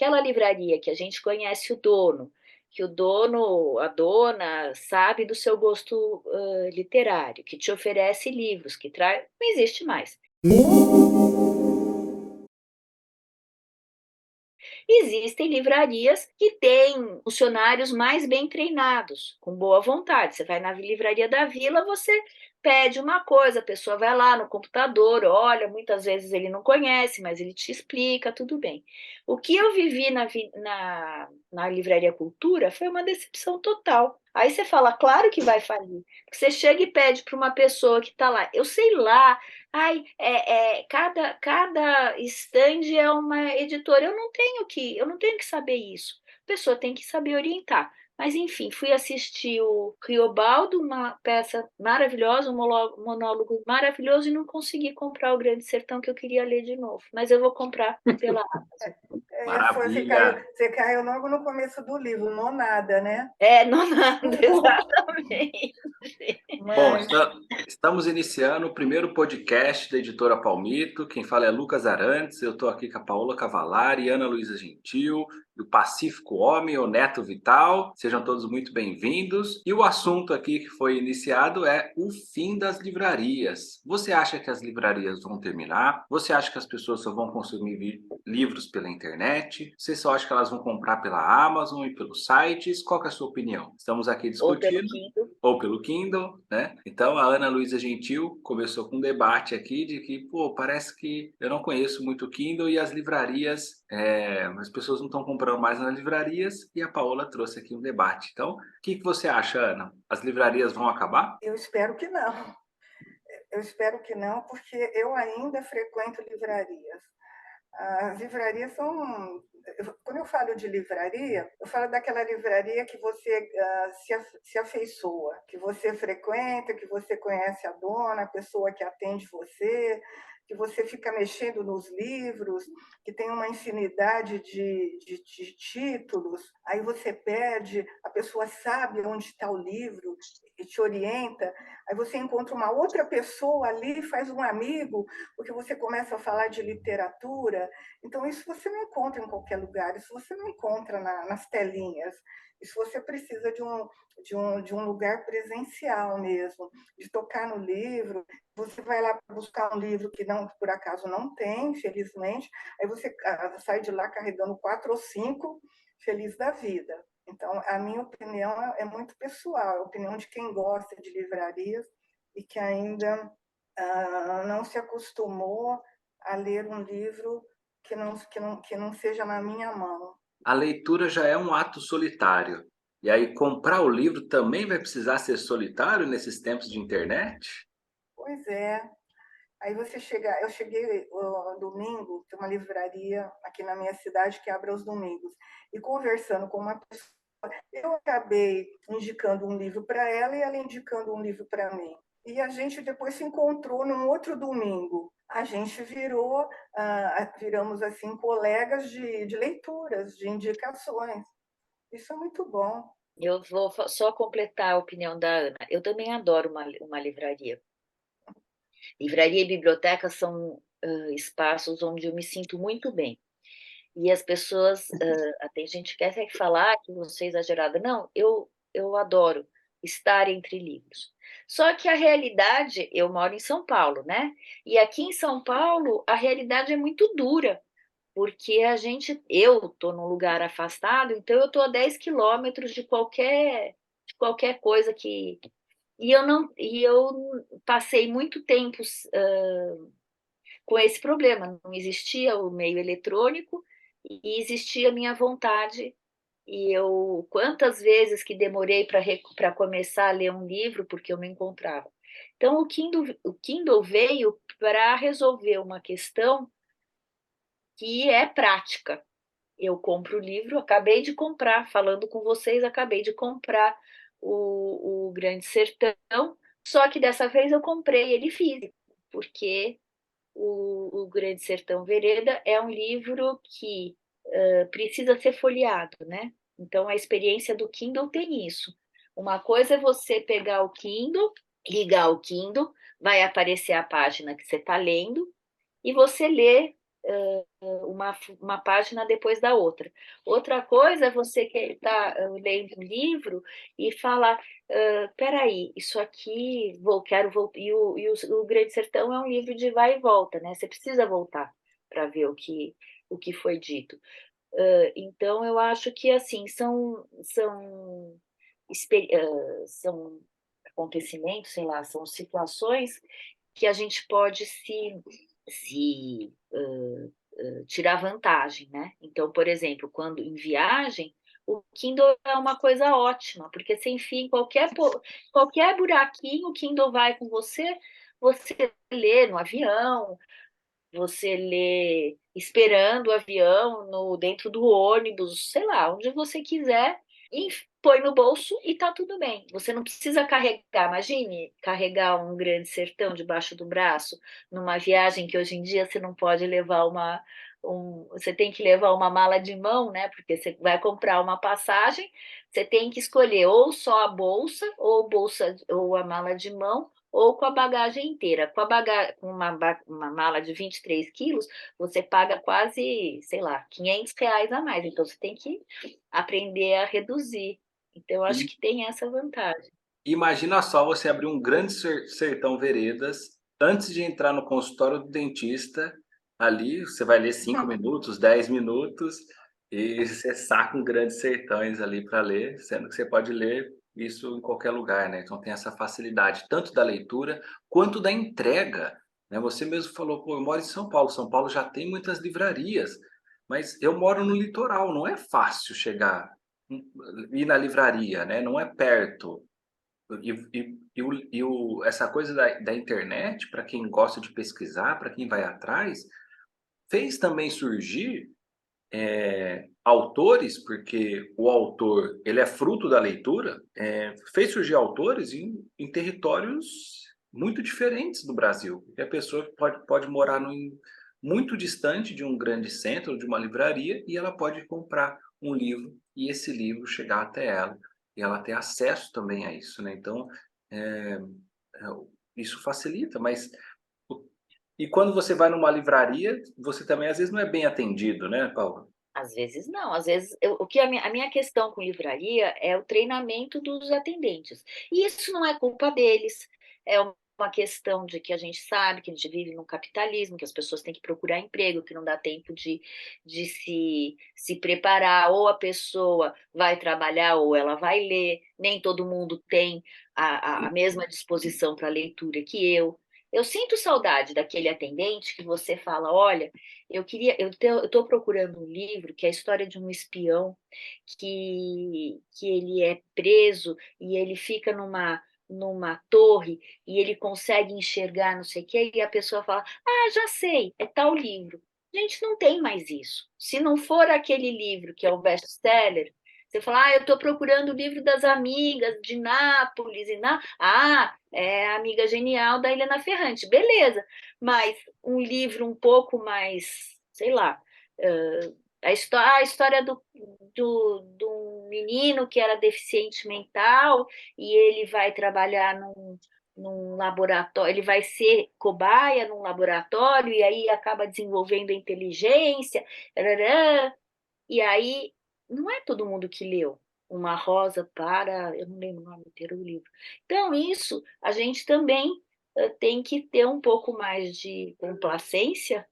aquela livraria que a gente conhece o dono, que o dono, a dona, sabe do seu gosto literário, que te oferece livros, que traz, não existe mais. Existem livrarias que têm funcionários mais bem treinados, com boa vontade. Você vai na livraria da vila, você pede uma coisa, a pessoa vai lá no computador, olha, muitas vezes ele não conhece, mas ele te explica, tudo bem. O que eu vivi na Livraria Cultura foi uma decepção total. Aí você fala, claro que vai falir. Porque você chega e pede para uma pessoa que está lá, eu sei lá, ai, cada stand é uma editora. Eu não tenho que saber isso. A pessoa tem que saber orientar. Mas, enfim, fui assistir o Riobaldo, uma peça maravilhosa, um monólogo maravilhoso, e não consegui comprar o Grande Sertão, que eu queria ler de novo. Mas eu vou comprar pela Amazon. Maravilha! Você caiu logo no começo do livro, nonada, né? Não, exatamente. Bom, Mas estamos iniciando o primeiro podcast da Editora Palmito. Quem fala é Lucas Arantes. Eu estou aqui com a Paola Cavalari, Ana Luísa Gentil, do Pacífico Homem, o Neto Vital. Sejam todos muito bem-vindos. E o assunto aqui que foi iniciado é o fim das livrarias. Você acha que as livrarias vão terminar? Você acha que as pessoas só vão consumir livros pela internet? Você só acha que elas vão comprar pela Amazon e pelos sites? Qual que é a sua opinião? Estamos aqui Ou pelo discutindo. Kindle. Ou pelo Kindle, né? Então a Ana Luísa Gentil começou com um debate aqui de que, pô, parece que eu não conheço muito o Kindle e as livrarias, as pessoas não estão comprando mais nas livrarias, e a Paola trouxe aqui um debate. Então, o que você acha, Ana? As livrarias vão acabar? eu espero que não. Eu espero que não, porque eu ainda frequento livrarias. As livrarias são. Quando eu falo de livraria, eu falo daquela livraria que você se afeiçoa, que você frequenta, que você conhece a dona, a pessoa que atende você, que você fica mexendo nos livros, que tem uma infinidade de títulos, aí você pede, a pessoa sabe onde está o livro e te orienta, aí você encontra uma outra pessoa ali, faz um amigo, porque você começa a falar de literatura. Então, isso você não encontra em qualquer lugar, isso você não encontra nas telinhas. Isso você precisa de um lugar presencial mesmo, de tocar no livro. Você vai lá buscar um livro que não, por acaso não tem, infelizmente, aí você sai de lá carregando 4 ou 5, feliz da vida. Então, a minha opinião é muito pessoal, é a opinião de quem gosta de livrarias e que ainda não se acostumou a ler um livro que não seja na minha mão. A leitura já é um ato solitário. E aí, comprar o livro também vai precisar ser solitário nesses tempos de internet? Pois é. Aí você chega, eu cheguei domingo, tem uma livraria aqui na minha cidade que abre aos domingos, e conversando com uma pessoa, eu acabei indicando um livro para ela e ela indicando um livro para mim. E a gente depois se encontrou num outro domingo. A gente viramos assim colegas de leituras, de indicações. Isso é muito bom. Eu vou só completar a opinião da Ana. Eu também adoro uma livraria. Livraria e biblioteca são espaços onde eu me sinto muito bem. E as pessoas, tem gente que quer falar que você é exagerada. Não, eu adoro estar entre livros. Só que a realidade, eu moro em São Paulo, né? E aqui em São Paulo, a realidade é muito dura, porque eu estou num lugar afastado, então eu estou a 10 quilômetros de qualquer coisa que. E eu passei muito tempo com esse problema. Não existia o meio eletrônico e existia a minha vontade. E eu, quantas vezes que demorei para começar a ler um livro porque eu não encontrava. Então, o Kindle veio para resolver uma questão que é prática. Eu compro o livro, acabei de comprar, falando com vocês, acabei de comprar o Grande Sertão, só que dessa vez eu comprei ele físico, porque o Grande Sertão Vereda é um livro que precisa ser folheado, né? Então, a experiência do Kindle tem isso. Uma coisa é você pegar o Kindle, ligar o Kindle, vai aparecer a página que você está lendo, e você lê uma página depois da outra. Outra coisa é você que está lendo um livro e falar, peraí, isso aqui, quero voltar. O Grande Sertão é um livro de vai e volta, né? Você precisa voltar para ver o que foi dito. Então, eu acho que, assim, são acontecimentos, sei lá, são situações que a gente pode tirar vantagem, né? Então, por exemplo, quando em viagem, o Kindle é uma coisa ótima, porque você enfia em qualquer buraquinho, o Kindle vai com você lê no avião, você lê esperando o avião, dentro do ônibus, sei lá, onde você quiser, e põe no bolso e tá tudo bem. Você não precisa carregar, imagine carregar um Grande Sertão debaixo do braço, numa viagem que hoje em dia você não pode levar você tem que levar uma mala de mão, né? Porque você vai comprar uma passagem, você tem que escolher ou só a bolsa, ou a mala de mão, ou com a bagagem inteira. Com uma mala de 23 quilos, você paga quase, sei lá, R$ 500 a mais. Então, você tem que aprender a reduzir. Então, eu acho E que tem essa vantagem. imagina só você abrir um grande sertão veredas antes de entrar no consultório do dentista. Ali você vai ler 5 minutos, 10 minutos e você saca um grandes sertões ali para ler, sendo que você pode ler isso em qualquer lugar, né? Então tem essa facilidade tanto da leitura quanto da entrega, né? Você mesmo falou, pô, eu moro em São Paulo. São Paulo já tem muitas livrarias, mas eu moro no litoral, não é fácil chegar, ir na livraria, né? Não é perto. Essa coisa da internet, para quem gosta de pesquisar, para quem vai atrás, fez também surgir autores, porque o autor ele é fruto da leitura, fez surgir autores em territórios muito diferentes do Brasil. E a pessoa pode morar muito distante de um grande centro, de uma livraria, e ela pode comprar um livro e esse livro chegar até ela. E ela ter acesso também a isso, né? Então, é, é, isso facilita, mas e quando você vai numa livraria, você também às vezes não é bem atendido, né, Paulo? Às vezes não, às vezes a minha questão com livraria é o treinamento dos atendentes. E isso não é culpa deles, é uma questão de que a gente sabe que a gente vive num capitalismo, que as pessoas têm que procurar emprego, que não dá tempo de se preparar, ou a pessoa vai trabalhar ou ela vai ler, nem todo mundo tem a mesma disposição para leitura que eu. Eu sinto saudade daquele atendente que você fala, olha, eu estou procurando um livro que é a história de um espião que ele é preso e ele fica numa torre e ele consegue enxergar não sei o quê, e a pessoa fala, ah, já sei, é tal livro. Gente, não tem mais isso. Se não for aquele livro que é o best-seller, você fala, ah, eu estou procurando o livro das amigas de Nápoles, é a Amiga Genial da Helena Ferrante. Beleza, mas um livro um pouco mais, sei lá, a história do menino que era deficiente mental e ele vai trabalhar num laboratório, ele vai ser cobaia num laboratório e aí acaba desenvolvendo a inteligência, tarará, e aí não é todo mundo que leu. Uma rosa para, eu não lembro o nome inteiro do livro. Então, isso a gente também tem que ter um pouco mais de complacência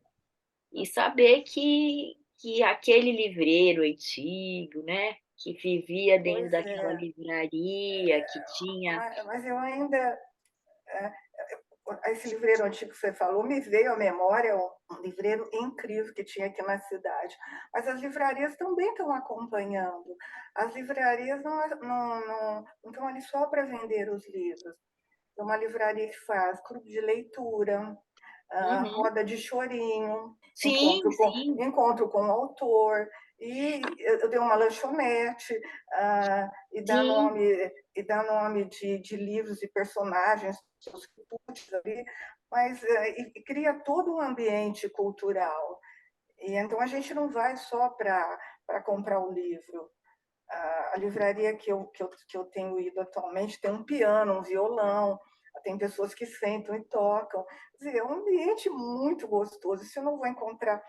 e saber que aquele livreiro antigo, né, que vivia dentro Pois daquela é, livraria, que tinha. mas eu ainda. é, Esse livreiro antigo que você falou me veio à memória um livreiro incrível que tinha aqui na cidade. Mas as livrarias também estão acompanhando. As livrarias não estão ali só para vender os livros. Tem uma livraria que faz clube de leitura, Uhum. roda de chorinho, Sim, sim, encontro com o autor, e eu dei uma lanchonete, sim. e dá nome de livros e personagens, os quitutes ali, mas e cria todo um ambiente cultural. E então a gente não vai só para comprar o livro. A livraria que eu tenho ido atualmente tem um piano, um violão, tem pessoas que sentam e tocam. Quer dizer, é um ambiente muito gostoso, isso eu não vou encontrar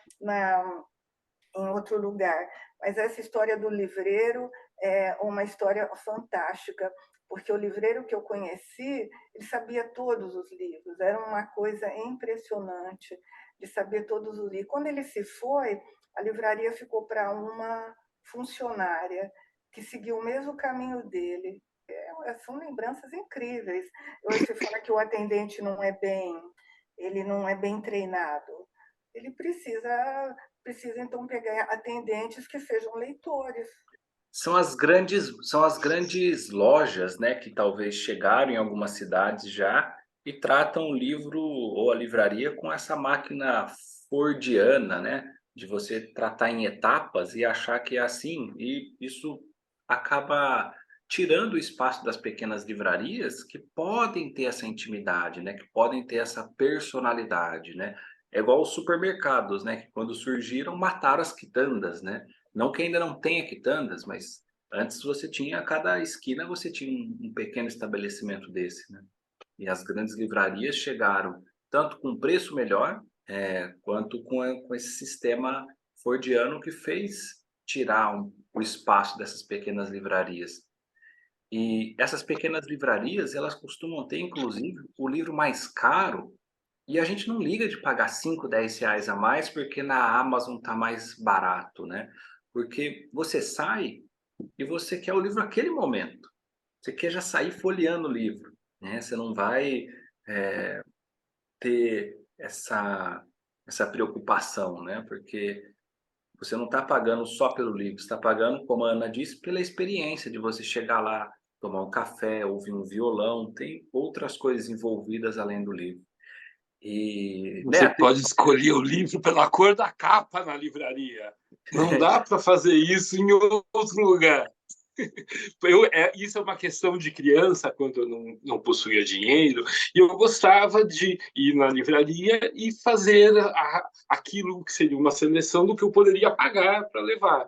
em outro lugar. Mas essa história do livreiro é uma história fantástica, porque o livreiro que eu conheci, ele sabia todos os livros, era uma coisa impressionante de saber todos os livros. Quando ele se foi, a livraria ficou para uma funcionária que seguiu o mesmo caminho dele. São lembranças incríveis. Você fala que o atendente ele não é bem treinado. Ele precisa então pegar atendentes que sejam leitores. São as grandes lojas, né, que talvez chegaram em algumas cidades já e tratam o livro ou a livraria com essa máquina fordiana, né, de você tratar em etapas e achar que é assim, e isso acaba tirando o espaço das pequenas livrarias que podem ter essa intimidade, né, que podem ter essa personalidade, né. É igual os supermercados, né, que quando surgiram mataram as quitandas, né. Não que ainda não tenha quitandas, mas antes você tinha, a cada esquina você tinha um pequeno estabelecimento desse, né? E as grandes livrarias chegaram tanto com preço melhor, quanto com esse sistema fordiano que fez tirar o espaço dessas pequenas livrarias. E essas pequenas livrarias, elas costumam ter, inclusive, o livro mais caro, e a gente não liga de pagar 5, 10 reais a mais porque na Amazon está mais barato, né? Porque você sai e você quer o livro naquele momento. Você quer já sair folheando o livro, né? Você não vai ter essa preocupação, né? Porque você não está pagando só pelo livro, você está pagando, como a Ana disse, pela experiência de você chegar lá, tomar um café, ouvir um violão, tem outras coisas envolvidas além do livro. E, Você Neto, pode escolher o livro pela cor da capa na livraria. Não dá para fazer isso em outro lugar. Isso é uma questão de criança, quando eu não possuía dinheiro, e eu gostava de ir na livraria e fazer aquilo que seria uma seleção do que eu poderia pagar para levar.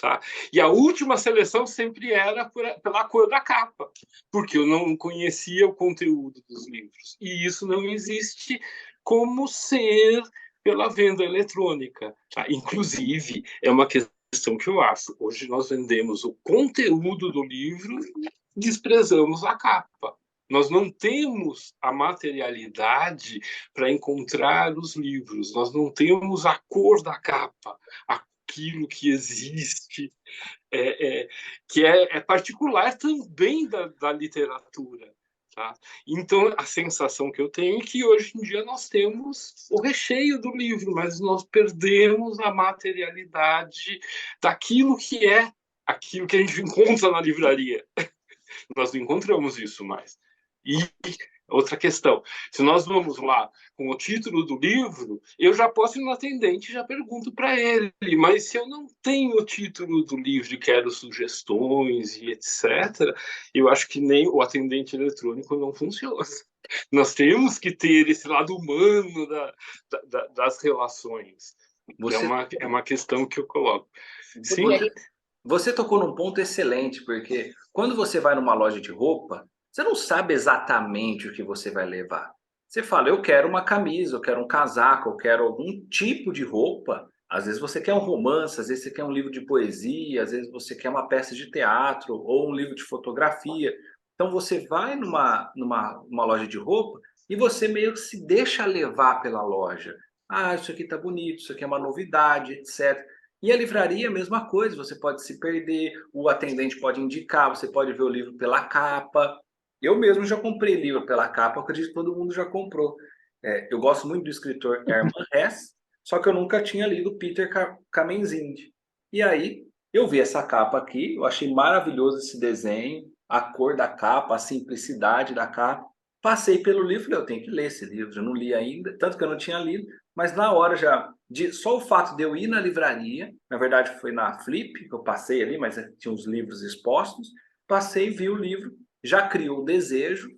Tá? E a última seleção sempre era pela cor da capa, porque eu não conhecia o conteúdo dos livros. E isso não existe como ser pela venda eletrônica. Tá? Inclusive, é uma questão que eu acho. Hoje nós vendemos o conteúdo do livro e desprezamos a capa. Nós não temos a materialidade para encontrar os livros, nós não temos a cor da capa, aquilo que existe, que é particular também da literatura. Tá? Então, a sensação que eu tenho é que hoje em dia nós temos o recheio do livro, mas nós perdemos a materialidade daquilo que é aquilo que a gente encontra na livraria. Nós não encontramos isso mais. E outra questão, se nós vamos lá com o título do livro, eu já posso ir no atendente e já pergunto para ele, mas se eu não tenho o título do livro e quero sugestões e etc., eu acho que nem o atendente eletrônico não funciona. Nós temos que ter esse lado humano das relações. É uma questão que eu coloco. Sim. Você tocou num ponto excelente, porque quando você vai numa loja de roupa, você não sabe exatamente o que você vai levar. Você fala, eu quero uma camisa, eu quero um casaco, eu quero algum tipo de roupa. Às vezes você quer um romance, às vezes você quer um livro de poesia, às vezes você quer uma peça de teatro ou um livro de fotografia. Então você vai numa loja de roupa e você meio que se deixa levar pela loja. Ah, isso aqui tá bonito, isso aqui é uma novidade, etc. E a livraria, a mesma coisa, você pode se perder, o atendente pode indicar, você pode ver o livro pela capa. Eu mesmo já comprei livro pela capa, eu acredito que todo mundo já comprou. Eu gosto muito do escritor Hermann Hesse, só que eu nunca tinha lido Peter Kamenzind. E aí, eu vi essa capa aqui, eu achei maravilhoso esse desenho, a cor da capa, a simplicidade da capa. Passei pelo livro e falei, eu tenho que ler esse livro, eu não li ainda, tanto que eu não tinha lido, mas na hora só o fato de eu ir na livraria, na verdade foi na Flip que eu passei ali, mas tinha os livros expostos, passei, vi o livro, já criou o desejo,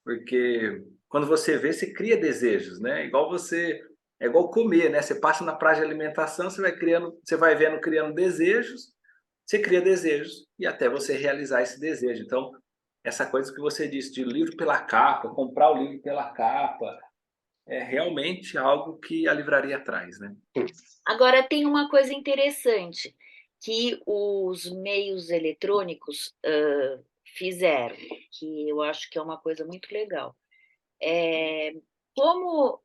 porque quando você vê, você cria desejos, né? É igual comer, né? Você passa na praia de alimentação, você vai vendo criando desejos, você cria desejos e até você realizar esse desejo. Então, essa coisa que você disse de livro pela capa, comprar o livro pela capa, é realmente algo que a livraria traz, né? Agora, tem uma coisa interessante que os meios eletrônicos fizeram, que eu acho que é uma coisa muito legal. Como,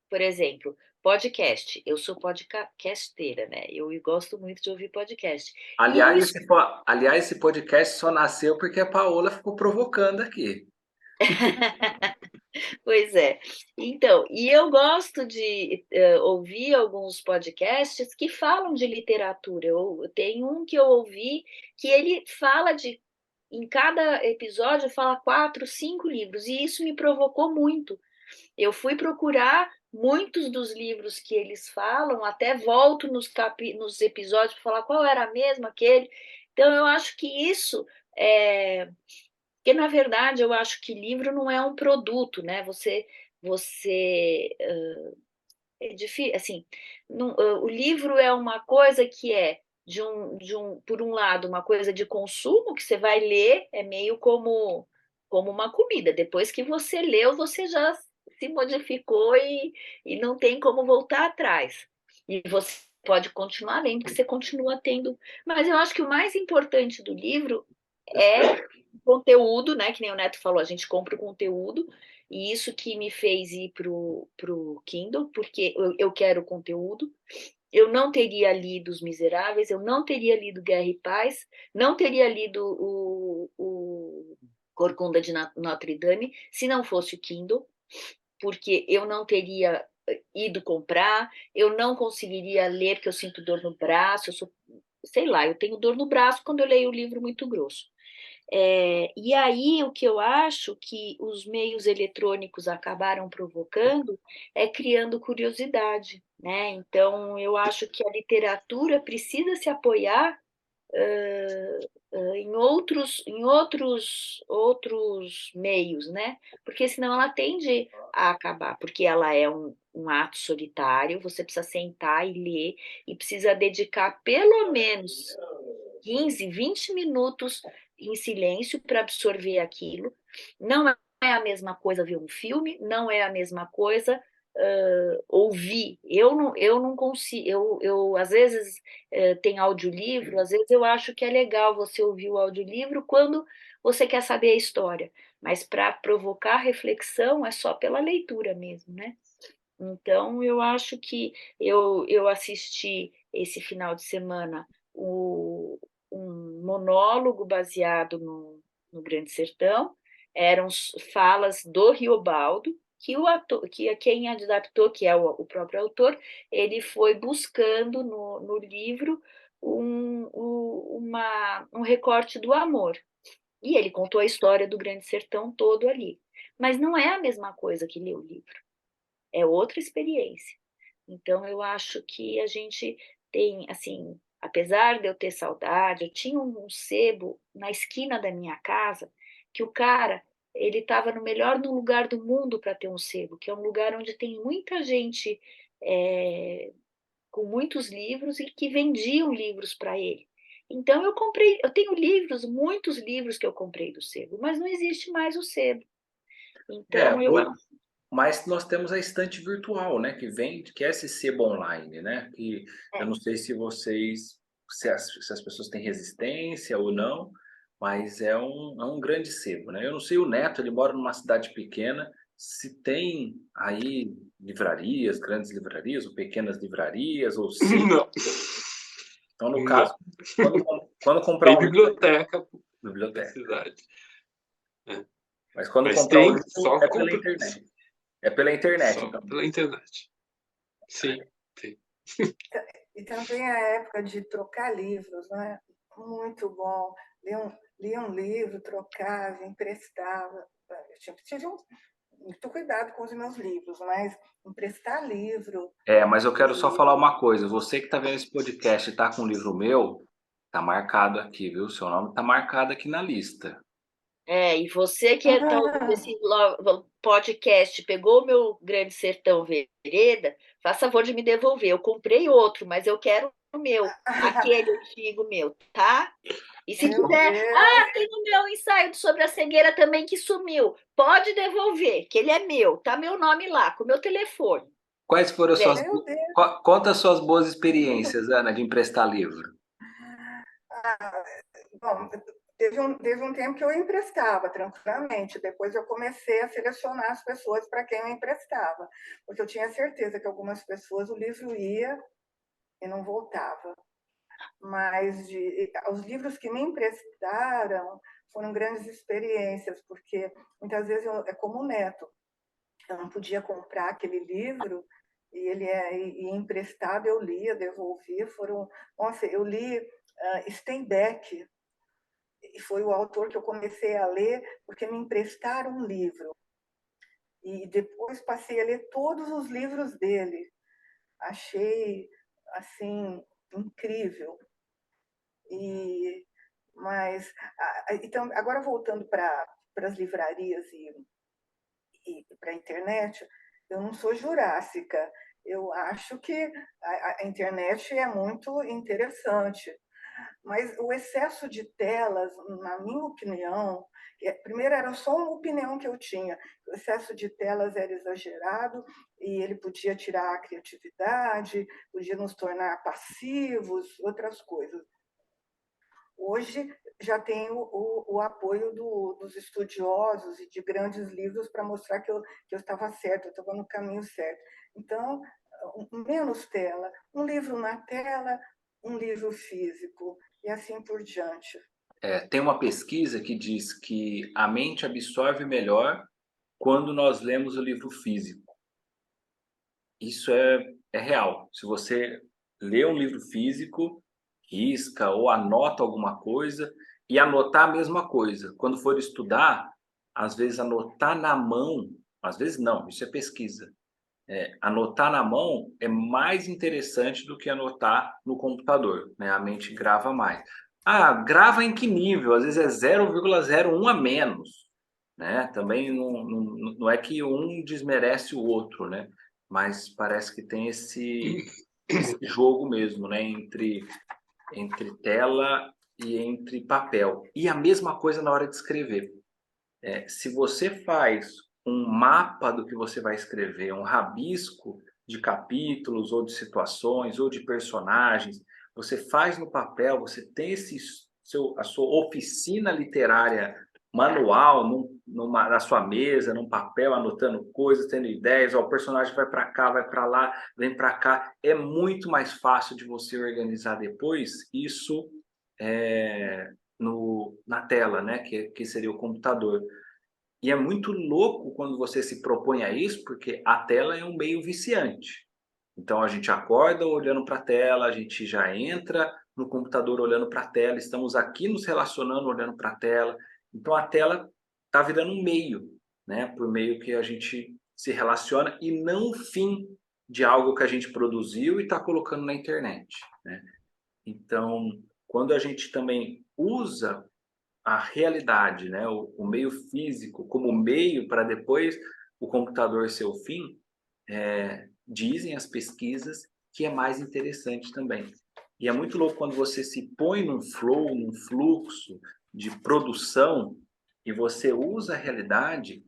por exemplo, podcast. Eu sou podcasteira, né? Eu gosto muito de ouvir podcast. E eu Aliás, esse podcast só nasceu porque a Paola ficou provocando aqui. Pois é. Então, e eu gosto de ouvir alguns podcasts que falam de literatura. Tem um que eu ouvi que ele fala de, em cada episódio, fala 4, 5 livros, e isso me provocou muito. Eu fui procurar muitos dos livros que eles falam, até volto nos episódios para falar qual era mesmo aquele. Então, eu acho que isso é porque, na verdade, eu acho que livro não é um produto, né? Você é difícil, assim, o livro é uma coisa que é por um lado, uma coisa de consumo que você vai ler, é meio como uma comida. Depois que você leu, você já se modificou e não tem como voltar atrás. E você pode continuar lendo, porque você continua tendo. Mas eu acho que o mais importante do livro é conteúdo, né? Que nem o Neto falou, a gente compra o conteúdo, e isso que me fez ir pro Kindle, porque eu quero conteúdo. Eu não teria lido Os Miseráveis, eu não teria lido Guerra e Paz, não teria lido o Corcunda de Notre Dame se não fosse o Kindle, porque eu não teria ido comprar, eu não conseguiria ler, porque eu sinto dor no braço, sei lá, eu tenho dor no braço quando eu leio o livro muito grosso. E aí, o que eu acho que os meios eletrônicos acabaram provocando é criando curiosidade, né? Então, eu acho que a literatura precisa se apoiar em outros meios, né? Porque senão ela tende a acabar, porque ela é um ato solitário, você precisa sentar e ler, e precisa dedicar pelo menos 15, 20 minutos em silêncio para absorver aquilo. Não é a mesma coisa ver um filme, não é a mesma coisa ouvir. Eu não consigo. Eu às vezes tem audiolivro, às vezes eu acho que é legal você ouvir o audiolivro quando você quer saber a história, mas para provocar reflexão é só pela leitura mesmo, né? Então, eu acho que eu assisti esse final de semana um monólogo baseado no Grande Sertão, eram falas do Riobaldo, que o ator, que quem adaptou, que é o próprio autor, ele foi buscando no livro um recorte do amor. E ele contou a história do Grande Sertão todo ali. Mas não é a mesma coisa que ler o livro, é outra experiência. Então, eu acho que a gente tem, assim, apesar de eu ter saudade, eu tinha um sebo na esquina da minha casa, que o cara, ele estava no melhor lugar do mundo para ter um sebo, que é um lugar onde tem muita gente com muitos livros e que vendiam livros para ele. Então, eu tenho livros, muitos livros que eu comprei do sebo, mas não existe mais o sebo. É, Então, eu acho. mas nós temos a estante virtual, né, que vem, que é esse sebo online, né, que eu não sei se vocês, se as pessoas têm resistência ou não, mas é um grande sebo, né? Eu não sei, o Neto, ele mora numa cidade pequena, se tem aí livrarias, grandes livrarias, ou pequenas livrarias, ou se... Não, Então, no não. caso, quando comprar Tem um livro, biblioteca na biblioteca. cidade. É. Mas quando Mas comprar um tem livro, só é pela internet. É pela internet, só então. pela internet. Sim, tem. E também a época de trocar livros, né? Muito bom. Lia um livro, trocava, emprestava. Eu tive muito cuidado com os meus livros, mas emprestar livro. Mas eu quero só falar uma coisa. Você que está vendo esse podcast e está com um livro meu, tá marcado aqui, viu? Seu nome está marcado aqui na lista. E você que está ouvindo esse podcast, pegou o meu Grande Sertão Vereda, faça favor de me devolver. Eu comprei outro, mas eu quero meu, aquele antigo meu, tá? E se Meu quiser, Deus. tem o meu ensaio sobre a cegueira também que sumiu. Pode devolver, que ele é meu, tá meu nome lá, com o meu telefone. Quais foram as suas... Meu Deus. Conta as suas boas experiências, Ana, de emprestar livro. Ah, bom, teve um tempo que eu emprestava tranquilamente. Depois eu comecei a selecionar as pessoas para quem eu emprestava, porque eu tinha certeza que algumas pessoas o livro ia e não voltava. Mas os livros que me emprestaram foram grandes experiências, porque muitas vezes é como o Neto. Eu não podia comprar aquele livro e ele e emprestado, eu lia, devolvia. Nossa, eu li Steinbeck, e foi o autor que eu comecei a ler porque me emprestaram um livro. E depois passei a ler todos os livros dele. Achei, assim, incrível. Mas, então, agora voltando para as livrarias e para a internet, eu não sou jurássica. Eu acho que a internet é muito interessante, mas o excesso de telas, na minha opinião, primeiro era só uma opinião que eu tinha, o excesso de telas era exagerado e ele podia tirar a criatividade, podia nos tornar passivos, outras coisas. Hoje já tenho o apoio dos estudiosos e de grandes livros para mostrar que eu estava certa, eu estava no caminho certo. Então, menos tela, um livro na tela, um livro físico, e assim por diante. Tem uma pesquisa que diz que a mente absorve melhor quando nós lemos o livro físico. Isso é real. Se você lê um livro físico, risca ou anota alguma coisa, e anotar a mesma coisa. Quando for estudar, às vezes anotar na mão, às vezes não, isso é pesquisa. Anotar na mão é mais interessante do que anotar no computador, né? A mente grava mais. Ah, grava em que nível? Às vezes é 0,01 a menos, né? Também não é que um desmerece o outro, né? Mas parece que tem esse jogo mesmo, né? Entre tela e entre papel. E a mesma coisa na hora de escrever. Se você faz um mapa do que você vai escrever, um rabisco de capítulos ou de situações ou de personagens, você faz no papel, você tem a sua oficina literária manual na sua mesa, num papel, anotando coisas, tendo ideias, o personagem vai para cá, vai para lá, vem para cá, é muito mais fácil de você organizar depois isso na tela, né? Que seria o computador. E é muito louco quando você se propõe a isso, porque a tela é um meio viciante. Então a gente acorda olhando para a tela, a gente já entra no computador olhando para a tela, estamos aqui nos relacionando olhando para a tela. Então a tela está virando um meio, né? Por meio que a gente se relaciona e não o fim de algo que a gente produziu e está colocando na internet, né? Então, quando a gente também usa a realidade, né? O meio físico como meio para depois o computador ser o fim, dizem as pesquisas que é mais interessante também. E é muito louco quando você se põe num flow, num fluxo de produção e você usa a realidade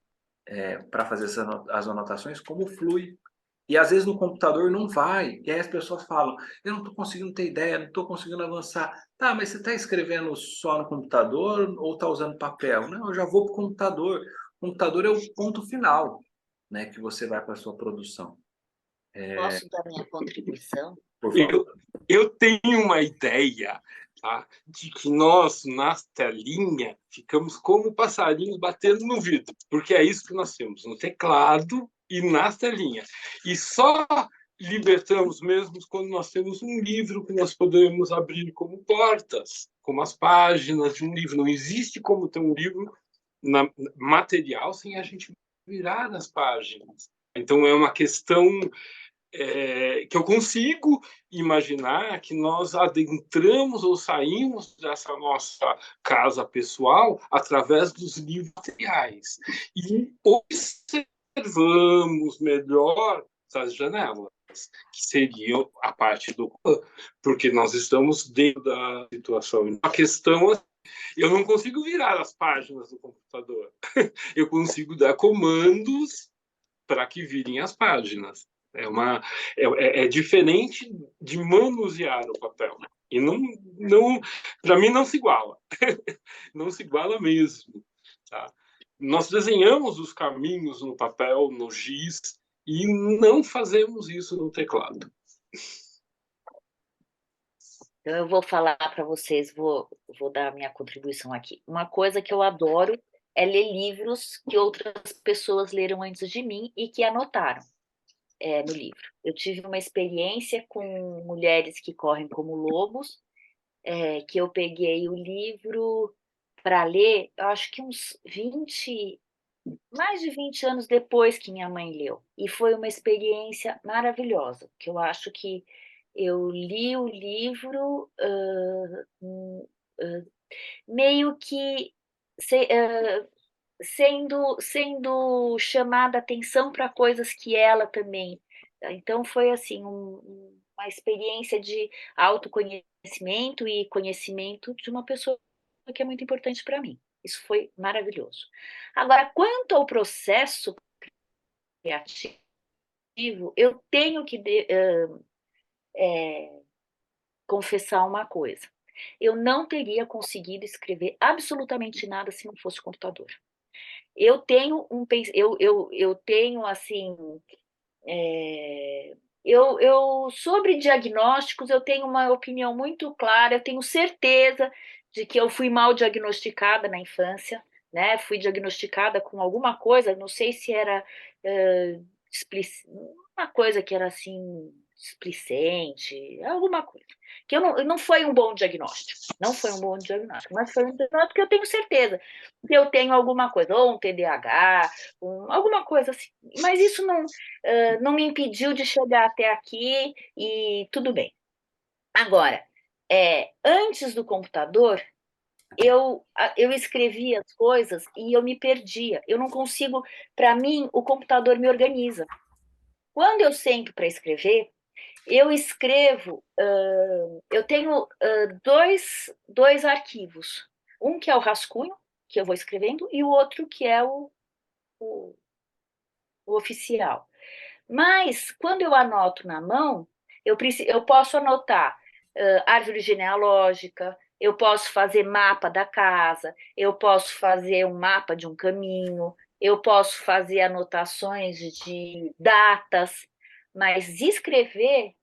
para fazer as anotações, como flui. E às vezes no computador não vai. E aí as pessoas falam: eu não estou conseguindo ter ideia, não estou conseguindo avançar. Tá, mas você está escrevendo só no computador ou está usando papel? Não, eu já vou para o computador. O computador é o ponto final, né, que você vai para a sua produção. Posso dar minha contribuição? Por favor. Eu tenho uma ideia, tá, de que nós, na telinha, ficamos como passarinhos batendo no vidro, porque é isso que nós temos, no teclado e na telinha. E só libertamos mesmo quando nós temos um livro que nós podemos abrir como portas, como as páginas de um livro. Não existe como ter um livro material sem a gente virar as páginas. Então, é uma questão que eu consigo imaginar que nós adentramos ou saímos dessa nossa casa pessoal através dos livros materiais e observamos melhor, das janelas, que seriam a parte do... Porque nós estamos dentro da situação. A questão é, eu não consigo virar as páginas do computador. Eu consigo dar comandos para que virem as páginas. É diferente de manusear o papel. E para mim não se iguala. Não se iguala mesmo. Tá? Nós desenhamos os caminhos no papel, no giz, e não fazemos isso no teclado. Então, eu vou falar para vocês, vou dar a minha contribuição aqui. Uma coisa que eu adoro é ler livros que outras pessoas leram antes de mim e que anotaram no livro. Eu tive uma experiência com mulheres que correm como lobos, que eu peguei o livro para ler, eu acho que mais de 20 anos depois que minha mãe leu. E foi uma experiência maravilhosa, que eu acho que eu li o livro meio que sendo chamada atenção para coisas que ela também. Então foi assim uma experiência de autoconhecimento e conhecimento de uma pessoa que é muito importante para mim. Isso foi maravilhoso. Agora, quanto ao processo criativo, eu tenho que confessar uma coisa. Eu não teria conseguido escrever absolutamente nada se não fosse o computador. Eu tenho eu tenho assim, sobre diagnósticos eu tenho uma opinião muito clara. Eu tenho certeza de que eu fui mal diagnosticada na infância, né? Fui diagnosticada com alguma coisa, não sei se era uma coisa que era assim displicente, alguma coisa. Que não foi um bom diagnóstico, não foi um bom diagnóstico, mas foi um diagnóstico que eu tenho certeza que eu tenho alguma coisa, ou um TDAH, alguma coisa assim. Mas isso não me impediu de chegar até aqui e tudo bem. Agora, antes do computador, eu escrevia as coisas e eu me perdia. Eu não consigo, para mim, o computador me organiza. Quando eu sento para escrever, eu escrevo, eu tenho dois arquivos. Um que é o rascunho, que eu vou escrevendo, e o outro que é o oficial. Mas, quando eu anoto na mão, eu posso anotar árvore genealógica, eu posso fazer mapa da casa, eu posso fazer um mapa de um caminho, eu posso fazer anotações de datas, mas escrever,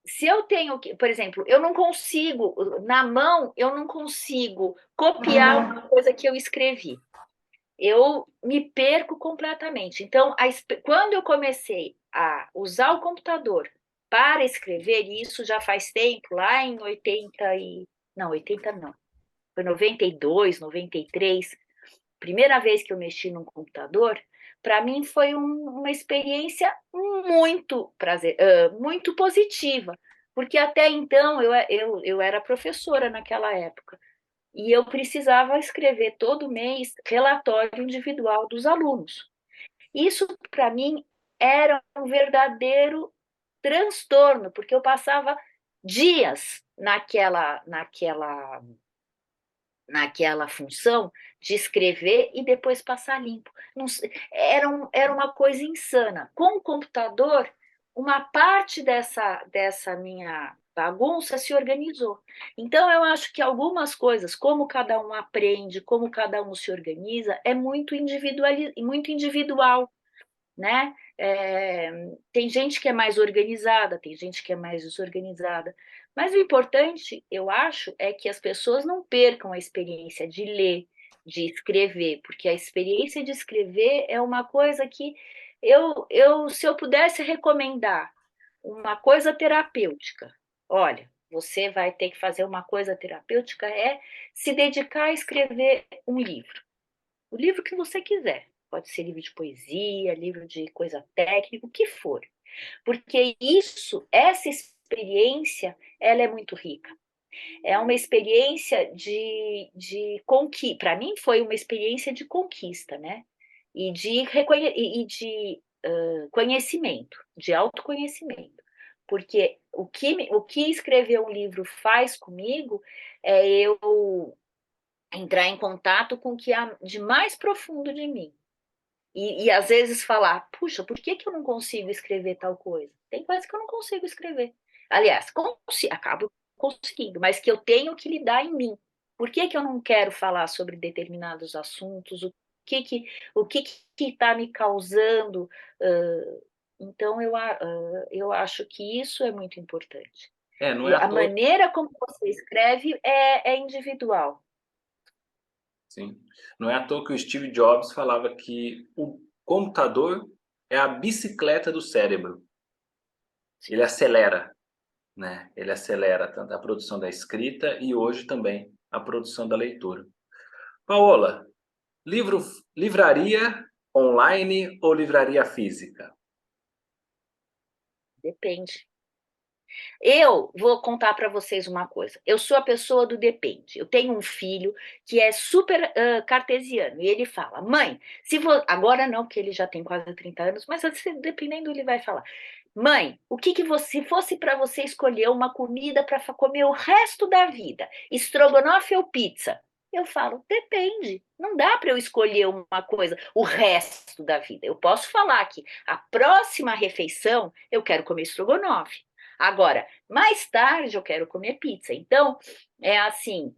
se eu tenho que, por exemplo, eu não consigo, na mão, eu não consigo copiar uma coisa que eu escrevi. Eu me perco completamente. Então, quando eu comecei a usar o computador para escrever, isso já faz tempo, lá em 80 não, foi 92, 93, primeira vez que eu mexi num computador, para mim foi uma experiência muito positiva, porque até então eu era professora naquela época. E eu precisava escrever todo mês relatório individual dos alunos. Isso, para mim, era um verdadeiro transtorno, porque eu passava dias naquela função de escrever e depois passar limpo. Era uma coisa insana. Com o computador, uma parte dessa minha bagunça se organizou. Então, eu acho que algumas coisas, como cada um aprende, como cada um se organiza, é muito individual, né? Tem gente que é mais organizada, tem gente que é mais desorganizada. Mas o importante, eu acho, é que as pessoas não percam a experiência de ler, de escrever, porque a experiência de escrever é uma coisa que se eu pudesse recomendar uma coisa terapêutica, olha, você vai ter que fazer uma coisa terapêutica, se dedicar a escrever um livro. O livro que você quiser. Pode ser livro de poesia, livro de coisa técnica, o que for. Porque essa experiência, ela é muito rica. É uma experiência de conquista. Para mim, foi uma experiência de conquista, né? E de conhecimento, de autoconhecimento. Porque o que escrever um livro faz comigo é eu entrar em contato com o que há de mais profundo de mim. E às vezes falar, puxa, por que eu não consigo escrever tal coisa? Tem coisas que eu não consigo escrever. Aliás, acabo conseguindo, mas que eu tenho que lidar em mim. Por que eu não quero falar sobre determinados assuntos? O que está me causando? Então, eu acho que isso é muito importante. Não é E à a toa. maneira como você escreve é individual. Sim. Não é à toa que o Steve Jobs falava que o computador é a bicicleta do cérebro. Ele acelera, né? Ele acelera tanto a produção da escrita e hoje também a produção da leitura. Paola, livraria online ou livraria física? Depende. Eu vou contar para vocês uma coisa. Eu sou a pessoa do depende. Eu tenho um filho que é super cartesiano e ele fala: mãe, agora não, porque ele já tem quase 30 anos, mas dependendo, ele vai falar: mãe, se fosse para você escolher uma comida para comer o resto da vida, estrogonofe ou pizza? Eu falo: depende. Não dá para eu escolher uma coisa o resto da vida. Eu posso falar que a próxima refeição eu quero comer estrogonofe. Agora, mais tarde eu quero comer pizza. Então, é assim,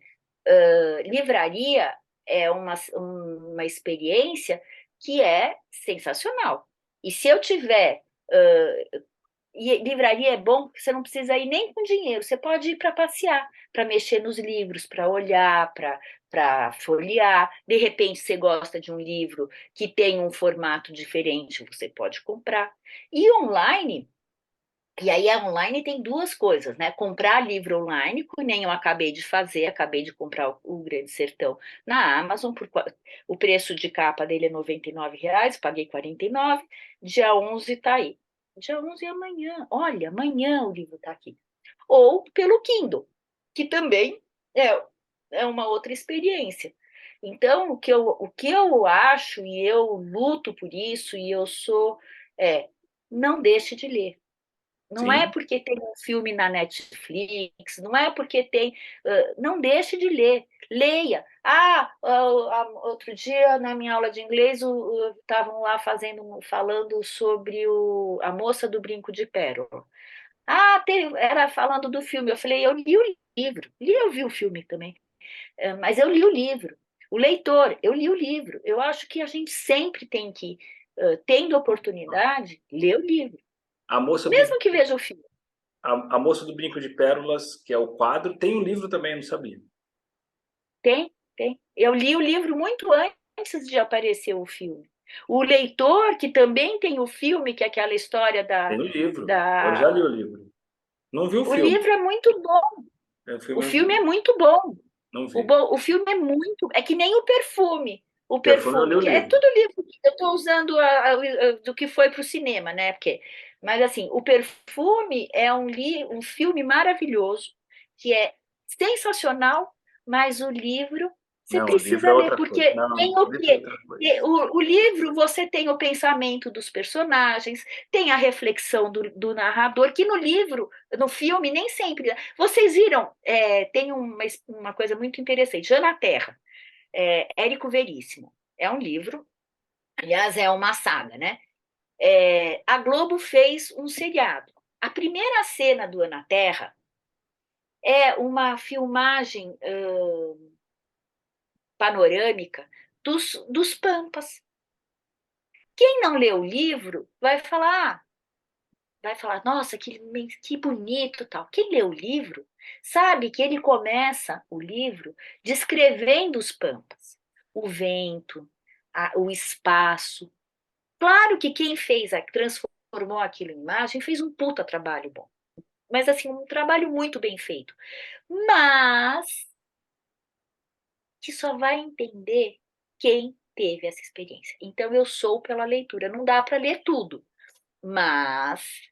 livraria é uma experiência que é sensacional. E se eu tiver... e livraria é bom porque você não precisa ir nem com dinheiro, você pode ir para passear, para mexer nos livros, para olhar, para folhear. De repente, você gosta de um livro que tem um formato diferente, você pode comprar. E online... E aí, a online tem duas coisas, né? Comprar livro online, que nem eu acabei de fazer, acabei de comprar o Grande Sertão na Amazon, o preço de capa dele é R$ 99, paguei 49, dia 11 tá aí. Dia 11 é amanhã, olha, amanhã o livro tá aqui. Ou pelo Kindle, que também é uma outra experiência. Então, o que eu acho, e eu luto por isso, e eu sou, não deixe de ler. Não é Sim. porque tem um filme na Netflix, não é porque tem. Não deixe de ler, leia. Outro dia, na minha aula de inglês, estavam lá falando sobre a moça do brinco de pérola. Era falando do filme. Eu falei, eu li o livro, eu vi o filme também, mas eu li o livro. O leitor, eu li o livro. Eu acho que a gente sempre tem que, tendo oportunidade, ler o livro, A moça do, mesmo que veja o filme. a moça do Brinco de Pérolas, que é o quadro, tem um livro também, não sabia. Tem. Eu li o livro muito antes de aparecer o filme. O leitor, que também tem o filme, que é aquela história Tem o livro. Eu já da... li o livro. Não vi o O filme. livro é muito bom. O O filme eu filme é vi. muito bom. Não vi. O filme é muito... É que nem o perfume. O Perfume eu li perfume, o que é livro. tudo livro. Eu estou usando do que foi para o cinema, né? Mas, assim, o perfume é um filme maravilhoso, que é sensacional, mas o livro você Não, o livro precisa é ler, outra coisa. porque Não, tem o o livro é quê? outra coisa. O livro, você tem o pensamento dos personagens, tem a reflexão do narrador, que no livro, no filme, nem sempre. Vocês viram, tem uma coisa muito interessante, Já na Terra, Érico Veríssimo. É um livro, aliás, é uma saga, né? A Globo fez um seriado. A primeira cena do Na Terra é uma filmagem panorâmica dos Pampas. Quem não lê o livro vai falar, nossa, que bonito tal. Quem lê o livro sabe que ele começa o livro descrevendo os Pampas, o vento, o espaço. Claro que quem transformou aquilo em imagem fez um puta trabalho bom. Mas, assim, um trabalho muito bem feito. Mas que só vai entender quem teve essa experiência. Então, eu sou pela leitura. Não dá para ler tudo, mas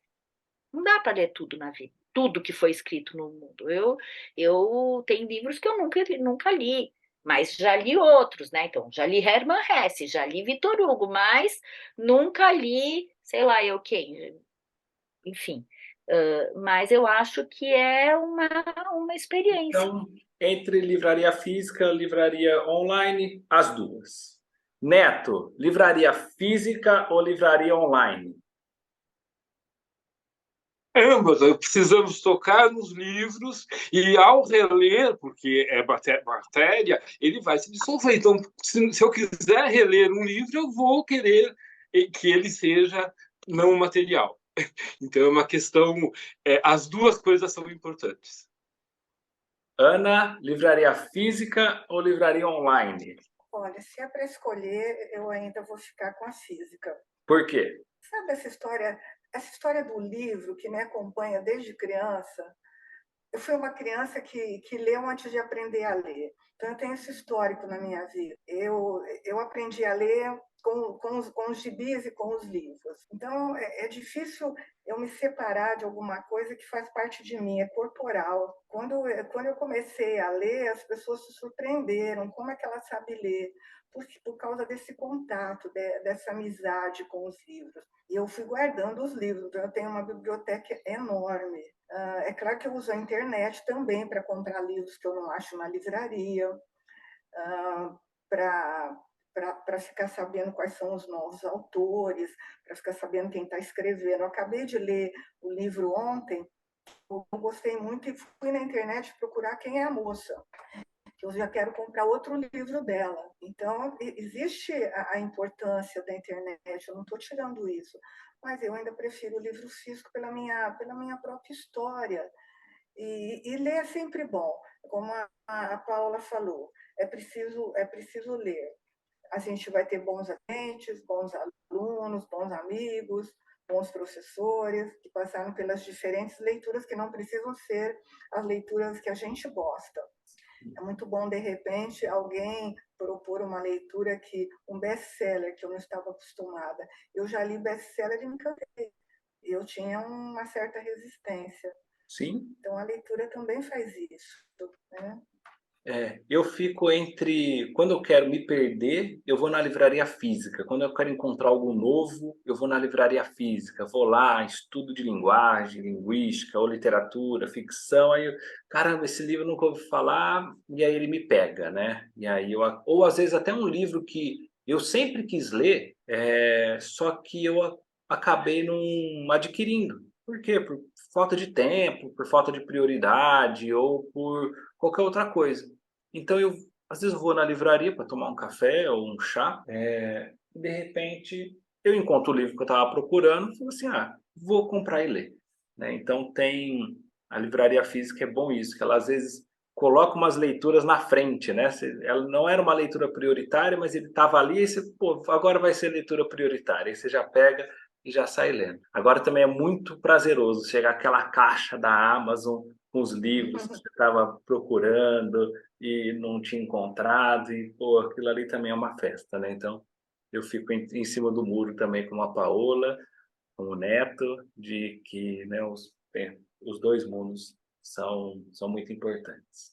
não dá para ler tudo na vida. Tudo que foi escrito no mundo. Eu tenho livros que eu nunca li. Mas já li outros, né? Então, já li Hermann Hesse, já li Victor Hugo, mas nunca li, sei lá, eu quem, enfim. Mas eu acho que é uma experiência. Então, entre livraria física e livraria online, as duas. Neto, livraria física ou livraria online? Ambas, precisamos tocar nos livros e, ao reler, porque é matéria, ele vai se dissolver. Então, se eu quiser reler um livro, eu vou querer que ele seja não material. Então, é uma questão... as duas coisas são importantes. Ana, livraria física ou livraria online? Olha, se é para escolher, eu ainda vou ficar com a física. Por quê? Sabe essa história do livro que me acompanha desde criança? Eu fui uma criança que leu antes de aprender a ler. Então, eu tenho esse histórico na minha vida. Eu aprendi a ler com os gibis e com os livros. Então, é difícil eu me separar de alguma coisa que faz parte de mim, é corporal. Quando eu comecei a ler, as pessoas se surpreenderam. Como é que ela sabe ler? Por causa desse contato, dessa amizade com os livros. E eu fui guardando os livros. Então, eu tenho uma biblioteca enorme. É claro que eu uso a internet também para comprar livros que eu não acho na livraria, para ficar sabendo quais são os novos autores, para ficar sabendo quem está escrevendo. Eu acabei de ler o livro ontem, eu gostei muito e fui na internet procurar quem é a moça, que eu já quero comprar outro livro dela. Então, existe a importância da internet, eu não estou tirando isso, mas eu ainda prefiro o livro físico pela minha própria história. E ler é sempre bom, como a Paula falou, é preciso ler. A gente vai ter bons agentes, bons alunos, bons amigos, bons professores, que passaram pelas diferentes leituras que não precisam ser as leituras que a gente gosta. É muito bom, de repente, alguém propor uma leitura um best-seller que eu não estava acostumada. Eu já li best-seller e me encantei. Eu tinha uma certa resistência. Sim. Então, a leitura também faz isso, né? Eu fico entre... Quando eu quero me perder, eu vou na livraria física. Quando eu quero encontrar algo novo, eu vou na livraria física. Vou lá, estudo de linguagem, linguística, ou literatura, ficção. Aí, caramba, esse livro eu nunca ouvi falar, e aí ele me pega, né? E aí ou às vezes até um livro que eu sempre quis ler, só que eu acabei não adquirindo. Por quê? Por falta de tempo, por falta de prioridade, ou por qualquer outra coisa. Então, às vezes eu vou na livraria para tomar um café ou um chá, e de repente eu encontro o livro que eu estava procurando e falo assim, vou comprar e ler. Né? Então, a livraria física é bom isso, que ela às vezes coloca umas leituras na frente, né? Ela não era uma leitura prioritária, mas ele estava ali e você, pô, agora vai ser leitura prioritária. Aí você já pega e já sai lendo. Agora também é muito prazeroso chegar aquela caixa da Amazon com os livros que você estava procurando e não tinha encontrado, e pô, aquilo ali também é uma festa, né? Então, eu fico em cima do muro também com a Paola, com o Neto, de que, né, os dois mundos são muito importantes.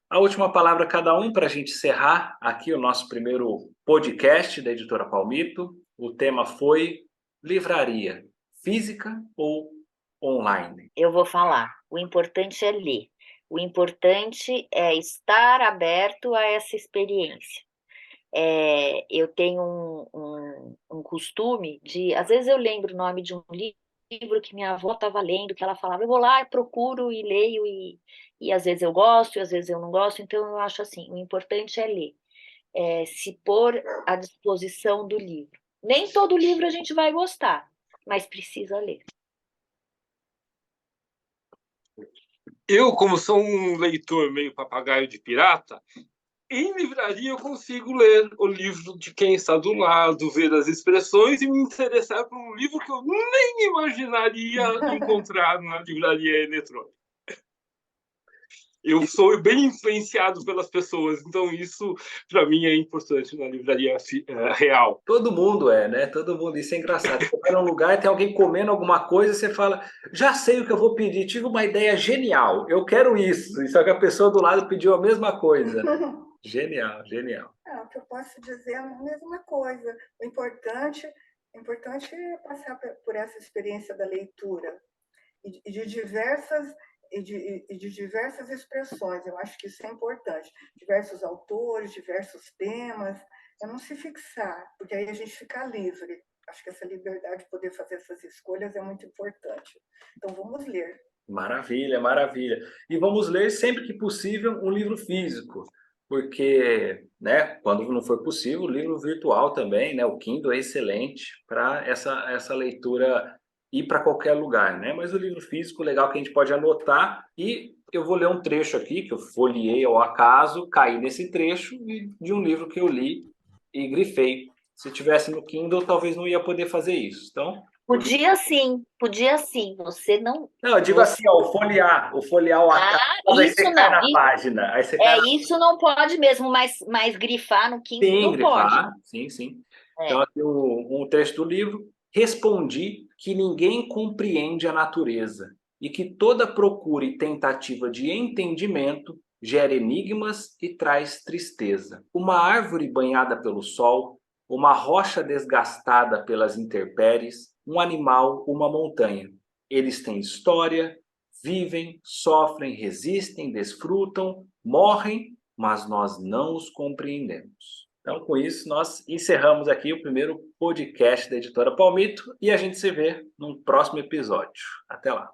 A última palavra cada um para a gente encerrar aqui o nosso primeiro podcast da Editora Palmito. O tema foi livraria física ou online? Eu vou falar. O importante é ler. O importante é estar aberto a essa experiência. Eu tenho um costume de... Às vezes eu lembro o nome de um livro que minha avó estava lendo, que ela falava, eu vou lá, procuro e leio, e às vezes eu gosto, e às vezes eu não gosto. Então eu acho assim, o importante é ler. Se pôr à disposição do livro. Nem todo livro a gente vai gostar, mas precisa ler. Eu, como sou um leitor meio papagaio de pirata, em livraria eu consigo ler o livro de quem está do lado, ver as expressões e me interessar por um livro que eu nem imaginaria encontrar na livraria eletrônica. Eu sou bem influenciado pelas pessoas, então isso, para mim, é importante na livraria real. Todo mundo né? Todo mundo. Isso é engraçado. Você vai num lugar e tem alguém comendo alguma coisa, você fala, já sei o que eu vou pedir, tive uma ideia genial, eu quero isso. E só que a pessoa do lado pediu a mesma coisa. Genial, genial. O que eu posso dizer é a mesma coisa. O importante é passar por essa experiência da leitura e de diversas expressões. Eu acho que isso é importante. Diversos autores, diversos temas. É não se fixar, porque aí a gente fica livre. Acho que essa liberdade de poder fazer essas escolhas é muito importante. Então, vamos ler. Maravilha, maravilha. E vamos ler sempre que possível um livro físico, porque, né, quando não for possível, o livro virtual também, né, o Kindle é excelente para essa leitura ir para qualquer lugar, né? Mas o livro físico, legal que a gente pode anotar, e eu vou ler um trecho aqui que eu folheei ao acaso, caí nesse trecho de um livro que eu li e grifei. Se tivesse no Kindle, talvez não ia poder fazer isso. Então, Podia sim. Você não. não, eu digo Você... assim, ó, o folhear o acaso, aí isso você cai não. na página. Aí você cai Isso não pode mesmo, mas grifar no Kindle Sim, não pode. grifar. Sim, sim. É. Então, aqui um trecho do livro. Respondi que ninguém compreende a natureza e que toda procura e tentativa de entendimento gera enigmas e traz tristeza. Uma árvore banhada pelo sol, uma rocha desgastada pelas intempéries, um animal, uma montanha. Eles têm história, vivem, sofrem, resistem, desfrutam, morrem, mas nós não os compreendemos. Então, com isso, nós encerramos aqui o primeiro podcast da Editora Palmito e a gente se vê num próximo episódio. Até lá!